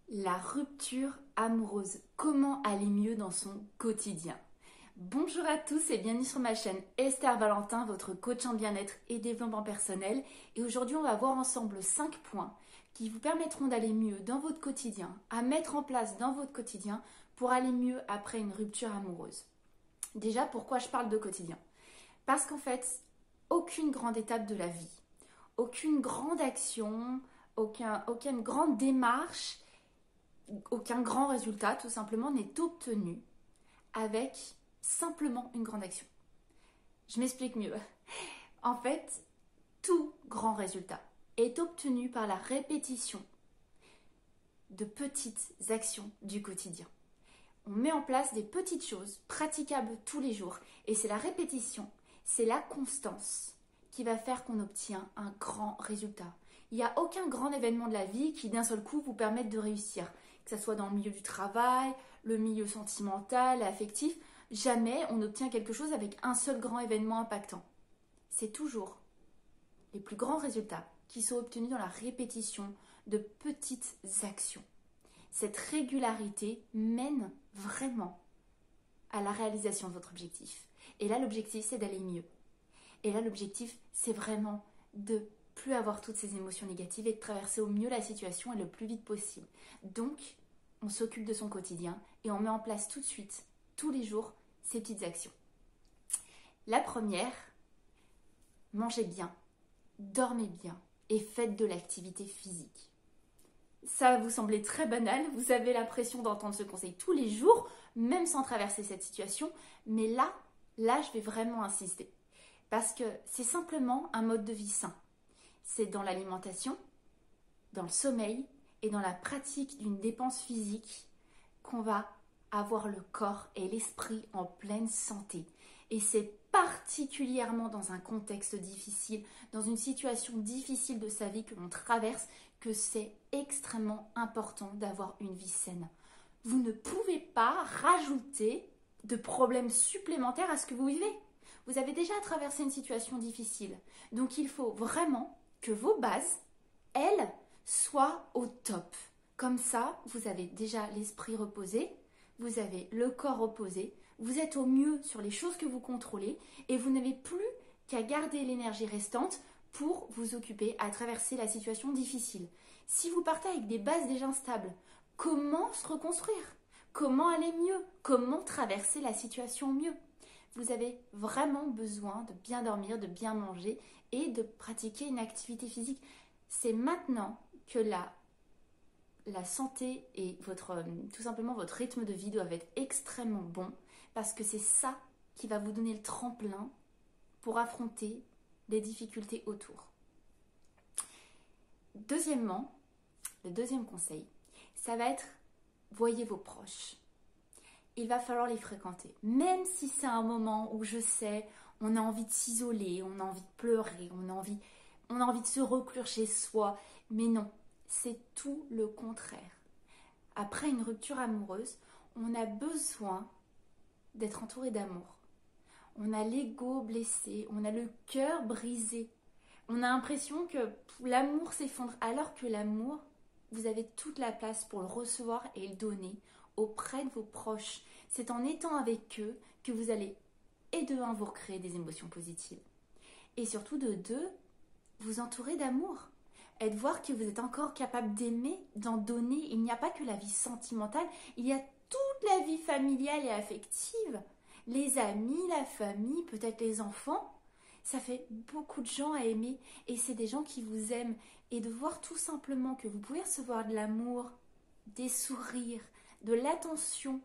La rupture amoureuse. Comment aller mieux dans son quotidien? Bonjour à tous et bienvenue sur ma chaîne Esther Valentin, votre coach en bien-être et développement personnel. Et aujourd'hui, on va voir ensemble 5 points qui vous permettront d'aller mieux dans votre quotidien, à mettre en place dans votre quotidien pour aller mieux après une rupture amoureuse. Déjà, pourquoi je parle de quotidien? Parce qu'en fait, aucune grande étape de la vie, aucune grande action, aucune grande démarche, aucun grand résultat tout simplement n'est obtenu avec simplement une grande action. Je m'explique mieux. En fait, tout grand résultat est obtenu par la répétition de petites actions du quotidien. On met en place des petites choses praticables tous les jours et c'est la répétition, c'est la constance qui va faire qu'on obtient un grand résultat. Il n'y a aucun grand événement de la vie qui d'un seul coup vous permette de réussir, que ce soit dans le milieu du travail, le milieu sentimental, affectif. Jamais on obtient quelque chose avec un seul grand événement impactant. C'est toujours les plus grands résultats qui sont obtenus dans la répétition de petites actions. Cette régularité mène vraiment à la réalisation de votre objectif. Et là, l'objectif, c'est d'aller mieux. Et là, l'objectif, c'est vraiment de plus avoir toutes ces émotions négatives et de traverser au mieux la situation et le plus vite possible. Donc, on s'occupe de son quotidien et on met en place tout de suite, tous les jours, ces petites actions. La première, mangez bien, dormez bien et faites de l'activité physique. Ça va vous sembler très banal, vous avez l'impression d'entendre ce conseil tous les jours, même sans traverser cette situation, mais là, je vais vraiment insister. Parce que c'est simplement un mode de vie sain. C'est dans l'alimentation, dans le sommeil et dans la pratique d'une dépense physique qu'on va avoir le corps et l'esprit en pleine santé. Et c'est particulièrement dans un contexte difficile, dans une situation difficile de sa vie que l'on traverse, que c'est extrêmement important d'avoir une vie saine. Vous ne pouvez pas rajouter de problèmes supplémentaires à ce que vous vivez. Vous avez déjà traversé une situation difficile. Donc il faut vraiment que vos bases, elles, soient au top. Comme ça, vous avez déjà l'esprit reposé, vous avez le corps reposé, vous êtes au mieux sur les choses que vous contrôlez et vous n'avez plus qu'à garder l'énergie restante pour vous occuper à traverser la situation difficile. Si vous partez avec des bases déjà instables, comment se reconstruire? Comment aller mieux? Comment traverser la situation mieux? Vous avez vraiment besoin de bien dormir, de bien manger et de pratiquer une activité physique. C'est maintenant que la santé et tout simplement votre rythme de vie doivent être extrêmement bons parce que c'est ça qui va vous donner le tremplin pour affronter les difficultés autour. Deuxièmement, le deuxième conseil, ça va être voyez vos proches. Il va falloir les fréquenter. Même si c'est un moment où je sais, on a envie de s'isoler, on a envie de pleurer, on a envie de se reclure chez soi. Mais non, c'est tout le contraire. Après une rupture amoureuse, on a besoin d'être entouré d'amour. On a l'ego blessé, on a le cœur brisé. On a l'impression que l'amour s'effondre, alors que l'amour, vous avez toute la place pour le recevoir et le donner auprès de vos proches. C'est en étant avec eux que vous allez, et de un, vous recréer des émotions positives. Et surtout de deux, vous entourer d'amour. Et de voir que vous êtes encore capable d'aimer, d'en donner. Il n'y a pas que la vie sentimentale, il y a toute la vie familiale et affective. Les amis, la famille, peut-être les enfants. Ça fait beaucoup de gens à aimer et c'est des gens qui vous aiment. Et de voir tout simplement que vous pouvez recevoir de l'amour, des sourires, de l'attention,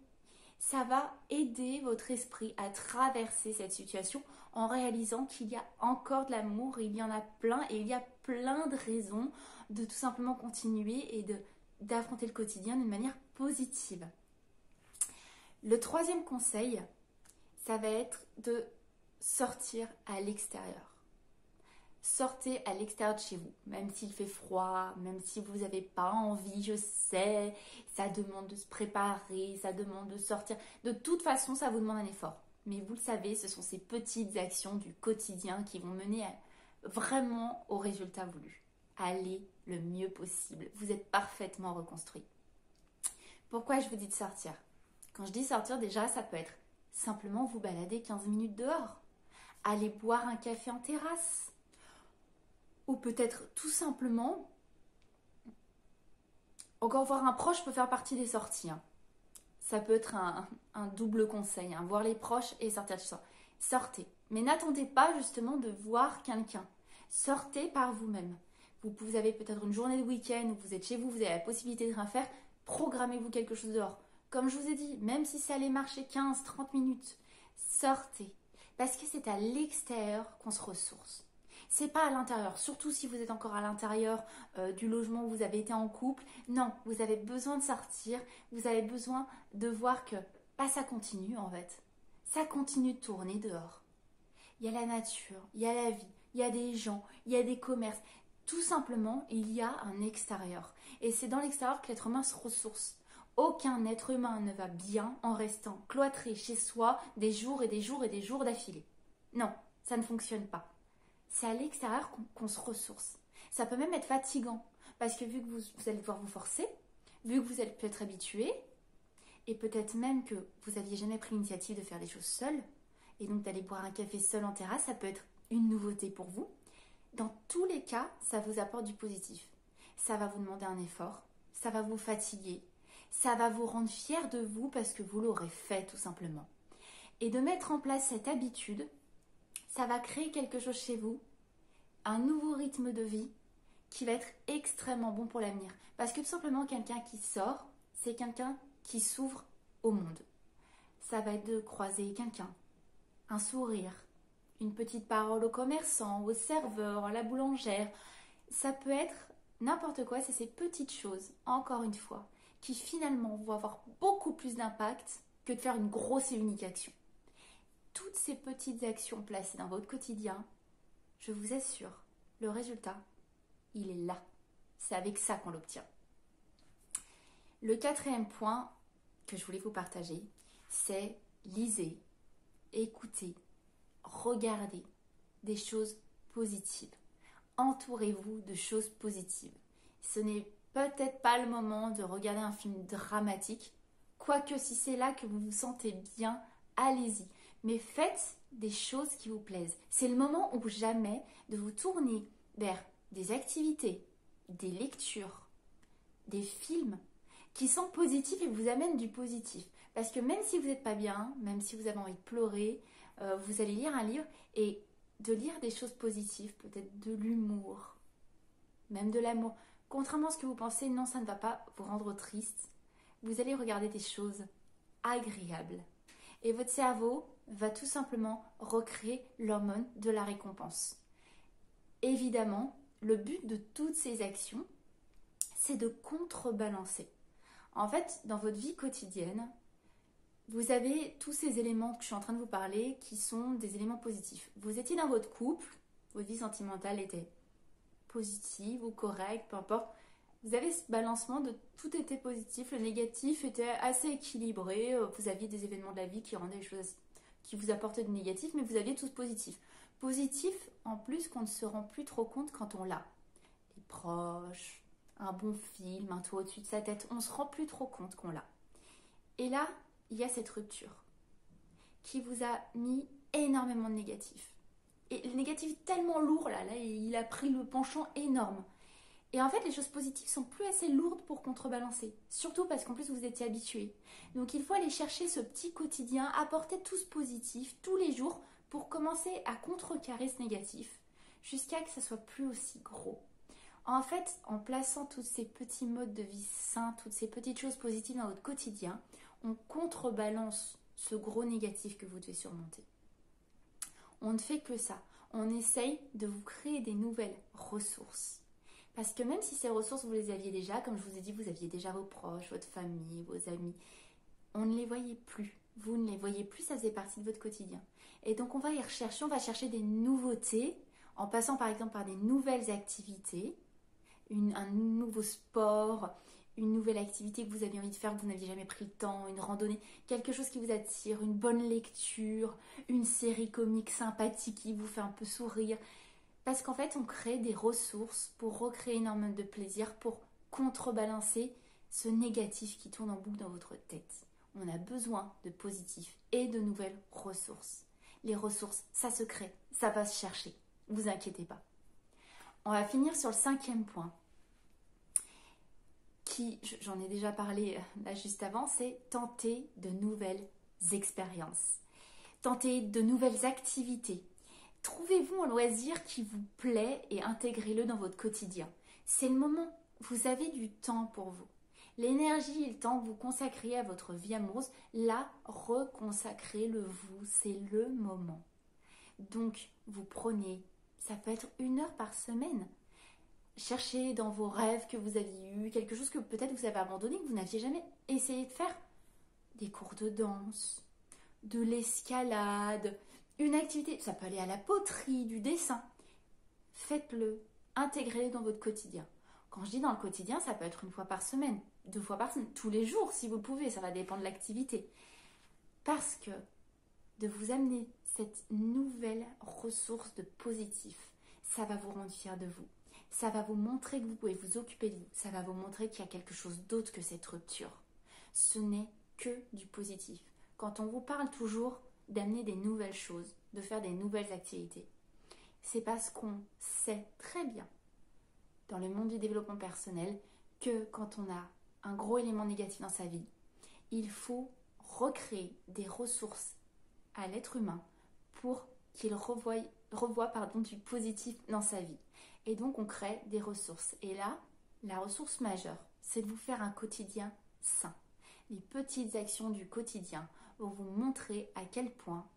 ça va aider votre esprit à traverser cette situation en réalisant qu'il y a encore de l'amour, il y en a plein et il y a plein de raisons de tout simplement continuer et d'affronter le quotidien d'une manière positive. Le troisième conseil, ça va être de sortir à l'extérieur. Sortez à l'extérieur de chez vous, même s'il fait froid, même si vous n'avez pas envie, je sais, ça demande de se préparer, ça demande de sortir. De toute façon, ça vous demande un effort. Mais vous le savez, ce sont ces petites actions du quotidien qui vont mener vraiment au résultat voulu. Allez le mieux possible. Vous êtes parfaitement reconstruit. Pourquoi je vous dis de sortir? Quand je dis sortir, déjà, ça peut être simplement vous balader 15 minutes dehors, aller boire un café en terrasse, ou peut-être tout simplement, encore voir un proche peut faire partie des sorties. Hein. Ça peut être un double conseil, hein, voir les proches et sortir de chez soi. Sortez, mais n'attendez pas justement de voir quelqu'un. Sortez par vous-même. Vous avez peut-être une journée de week-end où vous êtes chez vous, vous avez la possibilité de rien faire, programmez-vous quelque chose dehors. Comme je vous ai dit, même si ça allait marcher 15-30 minutes, sortez. Parce que c'est à l'extérieur qu'on se ressource. C'est pas à l'intérieur, surtout si vous êtes encore à l'intérieur du logement où vous avez été en couple. Non, vous avez besoin de sortir, vous avez besoin de voir que ça continue en fait. Ça continue de tourner dehors. Il y a la nature, il y a la vie, il y a des gens, il y a des commerces. Tout simplement, il y a un extérieur. Et c'est dans l'extérieur que l'être humain se ressource. Aucun être humain ne va bien en restant cloîtré chez soi des jours et des jours et des jours d'affilée. Non, ça ne fonctionne pas. C'est à l'extérieur qu'on se ressource. Ça peut même être fatigant, parce que vu que vous allez devoir vous forcer, vu que vous êtes peut-être habitué, et peut-être même que vous n'aviez jamais pris l'initiative de faire des choses seul, et donc d'aller boire un café seul en terrasse, ça peut être une nouveauté pour vous. Dans tous les cas, ça vous apporte du positif. Ça va vous demander un effort, ça va vous fatiguer, ça va vous rendre fier de vous parce que vous l'aurez fait tout simplement. Et de mettre en place cette habitude, ça va créer quelque chose chez vous, un nouveau rythme de vie qui va être extrêmement bon pour l'avenir. Parce que tout simplement, quelqu'un qui sort, c'est quelqu'un qui s'ouvre au monde. Ça va être de croiser quelqu'un, un sourire, une petite parole au commerçant, au serveur, à la boulangère. Ça peut être n'importe quoi, c'est ces petites choses, encore une fois, qui finalement vont avoir beaucoup plus d'impact que de faire une grosse et unique action. Toutes ces petites actions placées dans votre quotidien, je vous assure, le résultat, il est là. C'est avec ça qu'on l'obtient. Le quatrième point que je voulais vous partager, c'est lisez, écoutez, regardez des choses positives. Entourez-vous de choses positives. Ce n'est peut-être pas le moment de regarder un film dramatique, quoique si c'est là que vous vous sentez bien, allez-y. Mais faites des choses qui vous plaisent. C'est le moment ou jamais de vous tourner vers des activités, des lectures, des films qui sont positifs et vous amènent du positif. Parce que même si vous n'êtes pas bien, même si vous avez envie de pleurer, vous allez lire un livre et de lire des choses positives, peut-être de l'humour, même de l'amour. Contrairement à ce que vous pensez, non, ça ne va pas vous rendre triste. Vous allez regarder des choses agréables. Et votre cerveau va tout simplement recréer l'hormone de la récompense. Évidemment, le but de toutes ces actions, c'est de contrebalancer. En fait, dans votre vie quotidienne, vous avez tous ces éléments que je suis en train de vous parler qui sont des éléments positifs. Vous étiez dans votre couple, votre vie sentimentale était positive ou correcte, peu importe. Vous avez ce balancement de tout était positif, le négatif était assez équilibré. Vous aviez des événements de la vie qui rendaient les choses, qui vous apportaient du négatif, mais vous aviez tout ce positif. Positif, en plus, qu'on ne se rend plus trop compte quand on l'a. Les proches, un bon film, un toit au-dessus de sa tête, on ne se rend plus trop compte qu'on l'a. Et là, il y a cette rupture qui vous a mis énormément de négatif. Et le négatif est tellement lourd, là, il a pris le penchant énorme. Et en fait, les choses positives sont plus assez lourdes pour contrebalancer. Surtout parce qu'en plus, vous étiez habitué. Donc, il faut aller chercher ce petit quotidien, apporter tout ce positif tous les jours pour commencer à contrecarrer ce négatif jusqu'à que ça soit plus aussi gros. En fait, en plaçant tous ces petits modes de vie sains, toutes ces petites choses positives dans votre quotidien, on contrebalance ce gros négatif que vous devez surmonter. On ne fait que ça. On essaye de vous créer des nouvelles ressources. Parce que même si ces ressources, vous les aviez déjà, comme je vous ai dit, vous aviez déjà vos proches, votre famille, vos amis, on ne les voyait plus. Vous ne les voyez plus, ça faisait partie de votre quotidien. Et donc on va y rechercher, on va chercher des nouveautés, en passant par exemple par des nouvelles activités, un nouveau sport, une nouvelle activité que vous aviez envie de faire, que vous n'aviez jamais pris le temps, une randonnée, quelque chose qui vous attire, une bonne lecture, une série comique sympathique qui vous fait un peu sourire. Parce qu'en fait, on crée des ressources pour recréer une hormone de plaisir, pour contrebalancer ce négatif qui tourne en boucle dans votre tête. On a besoin de positif et de nouvelles ressources. Les ressources, ça se crée, ça va se chercher. Vous inquiétez pas. On va finir sur le 5e point, qui, j'en ai déjà parlé là juste avant, c'est tenter de nouvelles expériences. Tenter de nouvelles activités. Trouvez-vous un loisir qui vous plaît et intégrez-le dans votre quotidien. C'est le moment, vous avez du temps pour vous. L'énergie et le temps que vous consacrez à votre vie amoureuse, là, reconsacrez-le vous, c'est le moment. Donc, vous prenez, ça peut être 1 heure par semaine. Cherchez dans vos rêves que vous aviez eu, quelque chose que peut-être vous avez abandonné, que vous n'aviez jamais essayé de faire. Des cours de danse, de l'escalade, une activité, ça peut aller à la poterie, du dessin. Faites-le, intégrez-le dans votre quotidien. Quand je dis dans le quotidien, ça peut être 1 fois par semaine, 2 fois par semaine, tous les jours si vous le pouvez, ça va dépendre de l'activité. Parce que de vous amener cette nouvelle ressource de positif, ça va vous rendre fier de vous. Ça va vous montrer que vous pouvez vous occuper de vous. Ça va vous montrer qu'il y a quelque chose d'autre que cette rupture. Ce n'est que du positif. Quand on vous parle toujours d'amener des nouvelles choses, de faire des nouvelles activités, c'est parce qu'on sait très bien dans le monde du développement personnel que quand on a un gros élément négatif dans sa vie, il faut recréer des ressources à l'être humain pour qu'il revoie du positif dans sa vie. Et donc on crée des ressources. Et là, la ressource majeure, c'est de vous faire un quotidien sain. Les petites actions du quotidien vont vous montrer à quel point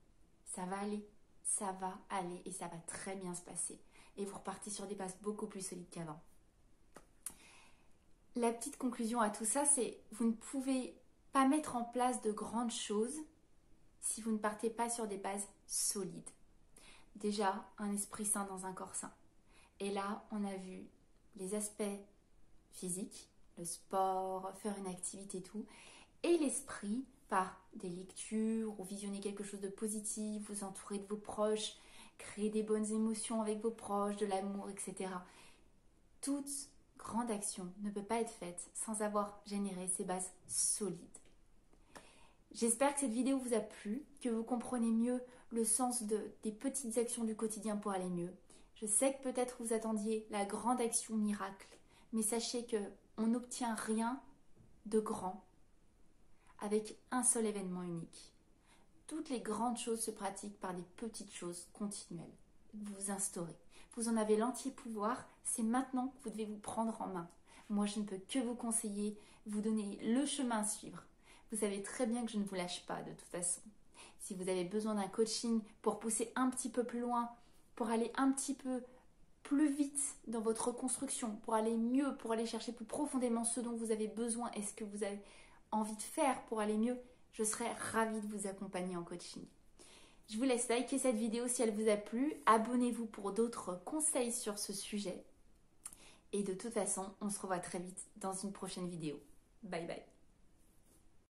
ça va aller et ça va très bien se passer. Et vous repartez sur des bases beaucoup plus solides qu'avant. La petite conclusion à tout ça, c'est vous ne pouvez pas mettre en place de grandes choses si vous ne partez pas sur des bases solides. Déjà, un esprit sain dans un corps sain. Et là, on a vu les aspects physiques, le sport, faire une activité, tout, et l'esprit par des lectures ou visionner quelque chose de positif, vous entourer de vos proches, créer des bonnes émotions avec vos proches, de l'amour, etc. Toute grande action ne peut pas être faite sans avoir généré ces bases solides. J'espère que cette vidéo vous a plu, que vous comprenez mieux le sens des petites actions du quotidien pour aller mieux. Je sais que peut-être vous attendiez la grande action miracle, mais sachez qu'on n'obtient rien de grand avec un seul événement unique. Toutes les grandes choses se pratiquent par des petites choses continuelles. Vous instaurez. Vous en avez l'entier pouvoir, c'est maintenant que vous devez vous prendre en main. Moi, je ne peux que vous conseiller, vous donner le chemin à suivre. Vous savez très bien que je ne vous lâche pas de toute façon. Si vous avez besoin d'un coaching pour pousser un petit peu plus loin, pour aller un petit peu plus vite dans votre reconstruction, pour aller mieux, pour aller chercher plus profondément ce dont vous avez besoin et ce que vous avez envie de faire pour aller mieux, je serais ravie de vous accompagner en coaching. Je vous laisse liker cette vidéo si elle vous a plu. Abonnez-vous pour d'autres conseils sur ce sujet. Et de toute façon, on se revoit très vite dans une prochaine vidéo. Bye bye.